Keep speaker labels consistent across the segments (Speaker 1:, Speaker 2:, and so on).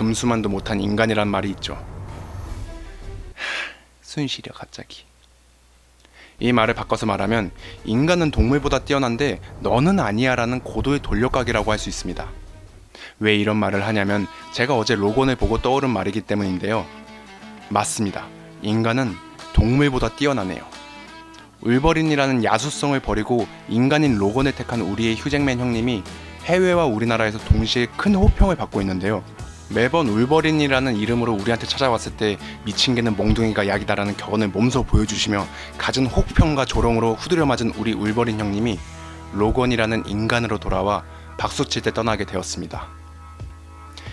Speaker 1: 금수만도 못한 인간이란 말이 있죠. 순시려 갑자기. 이 말을 바꿔서 말하면 인간은 동물보다 뛰어난데 너는 아니야 라는 고도의 돌려가기라고 할 수 있습니다. 왜 이런 말을 하냐면 제가 어제 로건을 보고 떠오른 말이기 때문인데요. 맞습니다. 인간은 동물보다 뛰어나네요. 울버린이라는 야수성을 버리고 인간인 로건을 택한 우리의 휴잭맨 형님이 해외와 우리나라에서 동시에 큰 호평을 받고 있는데요. 매번 울버린이라는 이름으로 우리한테 찾아왔을 때 미친 개는 몽둥이가 약이다라는 격언을 몸소 보여주시며 갖은 혹평과 조롱으로 후드려 맞은 우리 울버린 형님이 로건이라는 인간으로 돌아와 박수칠 때 떠나게 되었습니다.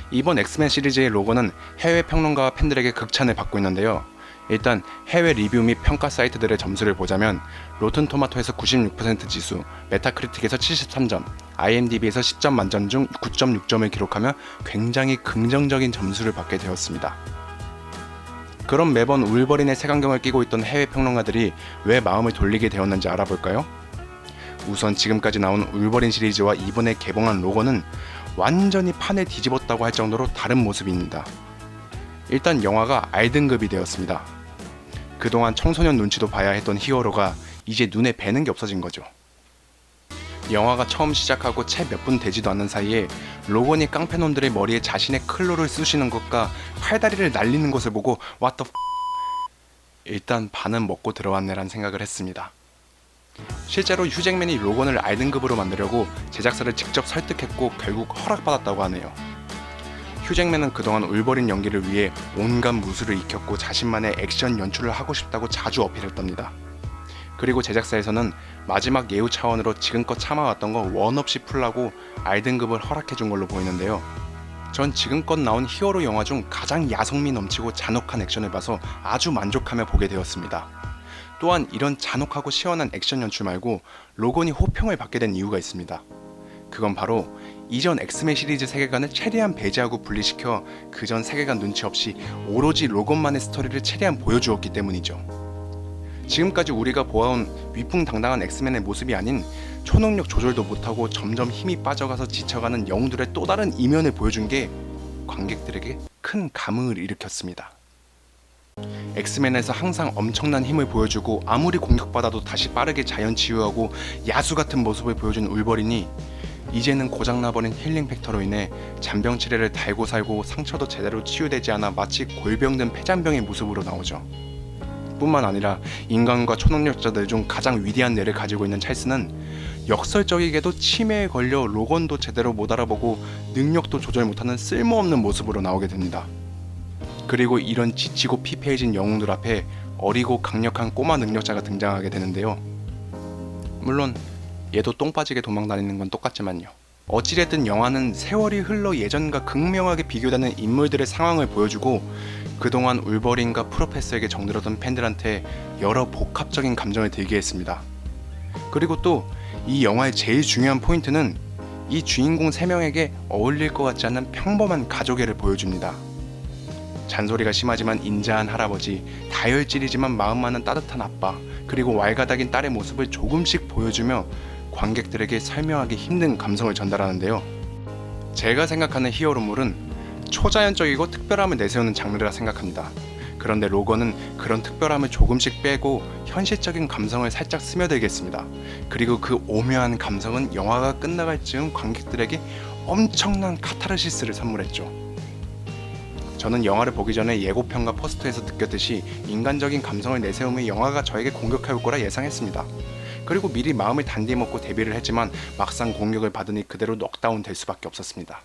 Speaker 1: 이번 엑스맨 시리즈의 로건은 해외 평론가와 팬들에게 극찬을 받고 있는데요. 일단 해외 리뷰 및 평가 사이트들의 점수를 보자면 로튼토마토에서 96% 지수, 메타크리틱에서 73점, IMDb에서 10점 만점 중 9.6점을 기록하며 굉장히 긍정적인 점수를 받게 되었습니다. 그럼 매번 울버린의 색안경을 끼고 있던 해외 평론가들이 왜 마음을 돌리게 되었는지 알아볼까요? 우선 지금까지 나온 울버린 시리즈와 이번에 개봉한 로건은 완전히 판을 뒤집었다고 할 정도로 다른 모습입니다. 일단 영화가 R등급이 되었습니다. 그동안 청소년 눈치도 봐야 했던 히어로가 이제 눈에 뵈는 게 없어진 거죠. 영화가 처음 시작하고 채 몇 분 되지도 않는 사이에 로건이 깡패놈들의 머리에 자신의 클로를 쑤시는 것과 팔다리를 날리는 것을 보고 What the 일단 반은 먹고 들어왔네란 생각을 했습니다. 실제로 휴잭맨이 로건을 R등급으로 만들려고 제작사를 직접 설득했고 결국 허락받았다고 하네요. 휴잭맨은 그동안 울버린 연기를 위해 온갖 무술을 익혔고 자신만의 액션 연출을 하고 싶다고 자주 어필했답니다. 그리고 제작사에서는 마지막 예우 차원으로 지금껏 참아왔던 거 원 없이 풀라고 R등급을 허락해준 걸로 보이는데요. 전 지금껏 나온 히어로 영화 중 가장 야성미 넘치고 잔혹한 액션을 봐서 아주 만족하며 보게 되었습니다. 또한 이런 잔혹하고 시원한 액션 연출 말고 로건이 호평을 받게 된 이유가 있습니다. 그건 바로 이전 엑스맨 시리즈 세계관을 최대한 배제하고 분리시켜 그전 세계관 눈치 없이 오로지 로건만의 스토리를 최대한 보여주었기 때문이죠. 지금까지 우리가 보아온 위풍당당한 엑스맨의 모습이 아닌 초능력 조절도 못하고 점점 힘이 빠져가서 지쳐가는 영웅들의 또 다른 이면을 보여준 게 관객들에게 큰 감흥을 일으켰습니다. 엑스맨에서 항상 엄청난 힘을 보여주고 아무리 공격받아도 다시 빠르게 자연 치유하고 야수 같은 모습을 보여준 울버린이 이제는 고장나버린 힐링 팩터로 인해 잔병 치레를 달고 살고 상처도 제대로 치유되지 않아 마치 골병든 폐잔병의 모습으로 나오죠. 뿐만 아니라 인간과 초능력자들 중 가장 위대한 뇌를 가지고 있는 찰스는 역설적이게도 치매에 걸려 로건도 제대로 못 알아보고 능력도 조절 못하는 쓸모없는 모습으로 나오게 됩니다. 그리고 이런 지치고 피폐해진 영웅들 앞에 어리고 강력한 꼬마 능력자가 등장하게 되는데요. 물론 얘도 똥 빠지게 도망다니는 건 똑같지만요. 어찌됐든 영화는 세월이 흘러 예전과 극명하게 비교되는 인물들의 상황을 보여주고 그동안 울버린과 프로페서에게 정들었던 팬들한테 여러 복합적인 감정을 들게 했습니다. 그리고 또 이 영화의 제일 중요한 포인트는 이 주인공 3명에게 어울릴 것 같지 않은 평범한 가족애를 보여줍니다. 잔소리가 심하지만 인자한 할아버지, 다혈질이지만 마음 많은 따뜻한 아빠, 그리고 왈가닥인 딸의 모습을 조금씩 보여주며 관객들에게 설명하기 힘든 감성을 전달하는데요. 제가 생각하는 히어로물은 초자연적이고 특별함을 내세우는 장르라 생각합니다. 그런데 로건은 그런 특별함을 조금씩 빼고 현실적인 감성을 살짝 스며들게 했습니다. 그리고 그 오묘한 감성은 영화가 끝나갈 즈음 관객들에게 엄청난 카타르시스를 선물했죠. 저는 영화를 보기 전에 예고편과 포스터에서 느꼈듯이 인간적인 감성을 내세우며 영화가 저에게 공격해올 거라 예상했습니다. 그리고 미리 마음을 단디 먹고 데뷔를 했지만 막상 공격을 받으니 그대로 넉다운 될 수밖에 없었습니다.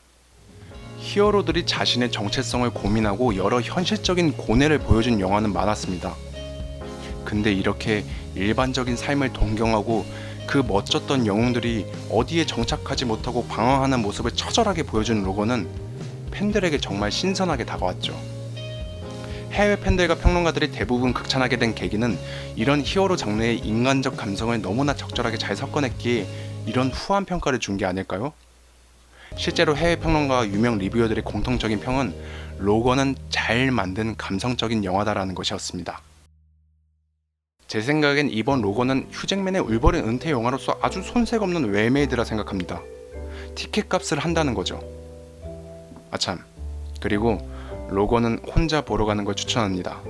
Speaker 1: 히어로들이 자신의 정체성을 고민하고 여러 현실적인 고뇌를 보여준 영화는 많았습니다. 근데 이렇게 일반적인 삶을 동경하고 그 멋졌던 영웅들이 어디에 정착하지 못하고 방황하는 모습을 처절하게 보여준 로건은 팬들에게 정말 신선하게 다가왔죠. 해외 팬들과 평론가들이 대부분 극찬하게 된 계기는 이런 히어로 장르의 인간적 감성을 너무나 적절하게 잘 섞어냈기에 이런 후한 평가를 준 게 아닐까요? 실제로 해외 평론가와 유명 리뷰어들의 공통적인 평은 로건은 잘 만든 감성적인 영화다라는 것이었습니다. 제 생각엔 이번 로건은 휴잭맨의 울버린 은퇴 영화로서 아주 손색 없는 웰메이드라 생각합니다. 티켓 값을 한다는 거죠. 아참, 그리고 로건은 혼자 보러 가는 걸 추천합니다.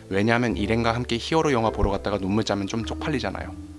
Speaker 1: 왜냐하면 일행과 함께 히어로 영화 보러 갔다가 눈물 짜면 좀 쪽팔리잖아요.